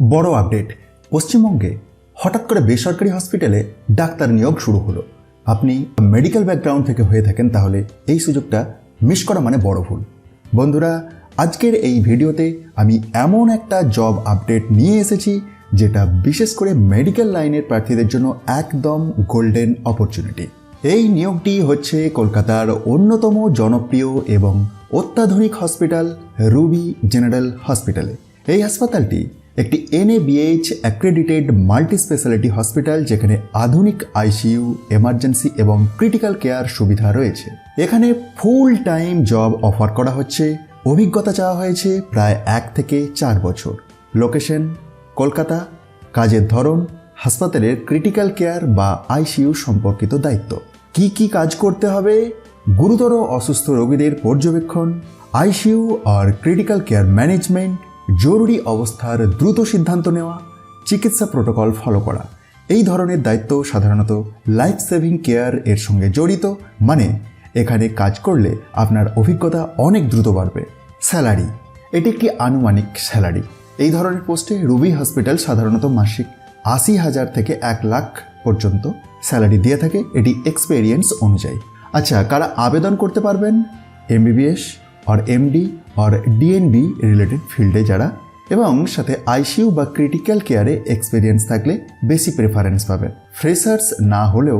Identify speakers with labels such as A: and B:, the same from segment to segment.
A: বড় আপডেট, পশ্চিমবঙ্গে হঠাৎ করে বেসরকারি হসপিটালে ডাক্তার নিয়োগ শুরু হলো। আপনি মেডিকেল ব্যাকগ্রাউন্ড থেকে হয়ে থাকেন তাহলে এই সুযোগটা মিস করা মানে বড় ভুল। বন্ধুরা, আজকের এই ভিডিওতে আমি এমন একটা জব আপডেট নিয়ে এসেছি যেটা বিশেষ করে মেডিকেল লাইনের প্রার্থীদের জন্য একদম গোল্ডেন অপরচুনিটি। এই নিয়োগটি হচ্ছে কলকাতার অন্যতম জনপ্রিয় এবং অত্যাধুনিক হসপিটাল রুবি জেনারেল হসপিটালে। এই হাসপাতালটি একটি NABH accredited multi speciality hospital, যেখানে আধুনিক ICU, এমার্জেন্সি এবং ক্রিটিক্যাল কেয়ার সুবিধা রয়েছে। এখানে ফুল টাইম জব অফার করা হচ্ছে। অভিজ্ঞতা চাওয়া হয়েছে প্রায় 1 থেকে 4 বছর। লোকেশন কলকাতা। কাজের ধরন হাসপাতালের ক্রিটিক্যাল কেয়ার বা ICU সম্পর্কিত দায়িত্ব। কি কি কাজ করতে হবে? গুরুতর অসুস্থ রোগীদের পর্যবেক্ষণ, ICU আর ক্রিটিক্যাল কেয়ার ম্যানেজমেন্ট, জরুরি অবস্থার দ্রুত সিদ্ধান্ত নেওয়া, চিকিৎসা প্রোটোকল ফলো করা। এই ধরনের দায়িত্ব সাধারণত লাইফ সেভিং কেয়ার এর সঙ্গে জড়িত, মানে এখানে কাজ করলে আপনার অভিজ্ঞতা অনেক দ্রুত বাড়বে। স্যালারি, এটি একটি আনুমানিক স্যালারি। এই ধরনের পোস্টে রুবি হসপিটাল সাধারণত মাসিক 80,000 থেকে 1 লাখ পর্যন্ত স্যালারি দিয়ে থাকে, এটি এক্সপেরিয়েন্স অনুযায়ী। আচ্ছা, কারা আবেদন করতে পারবেন? MBBS আর MD আর DNB রিলেটেড ফিল্ডে যারা, এবং সাথে ICU বা ক্রিটিক্যাল কেয়ারে এক্সপেরিয়েন্স থাকলে বেশি প্রেফারেন্স পাবেন। ফ্রেশার্স না হলেও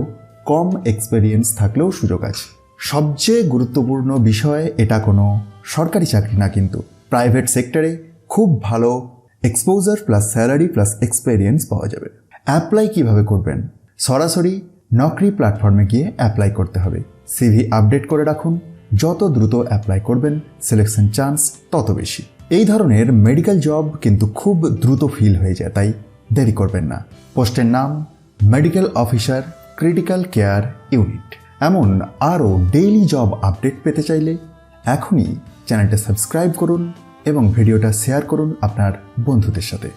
A: কম এক্সপেরিয়েন্স থাকলেও সুযোগ আছে। সবচেয়ে গুরুত্বপূর্ণ বিষয়, এটা কোনো সরকারি চাকরি না, কিন্তু প্রাইভেট সেক্টরে খুব ভালো exposure plus salary plus experience পাওয়া যাবে। অ্যাপ্লাই কিভাবে করবেন? সরাসরি নকরি প্ল্যাটফর্মে গিয়ে অ্যাপ্লাই করতে হবে। CV আপডেট করে রাখুন। যত দ্রুত অ্যাপ্লাই করবেন সিলেকশন চান্স তত বেশি। এই ধরনের মেডিকেল জব কিন্তু খুব দ্রুত ফিল হয়ে যায়, তাই দেরি করবেন না। পোস্টের নাম medical officer, critical care unit. এমন আরও ডেইলি জব আপডেট পেতে চাইলে এখনই চ্যানেলটা সাবস্ক্রাইব করুন এবং ভিডিওটা শেয়ার করুন আপনার বন্ধুদের সাথে।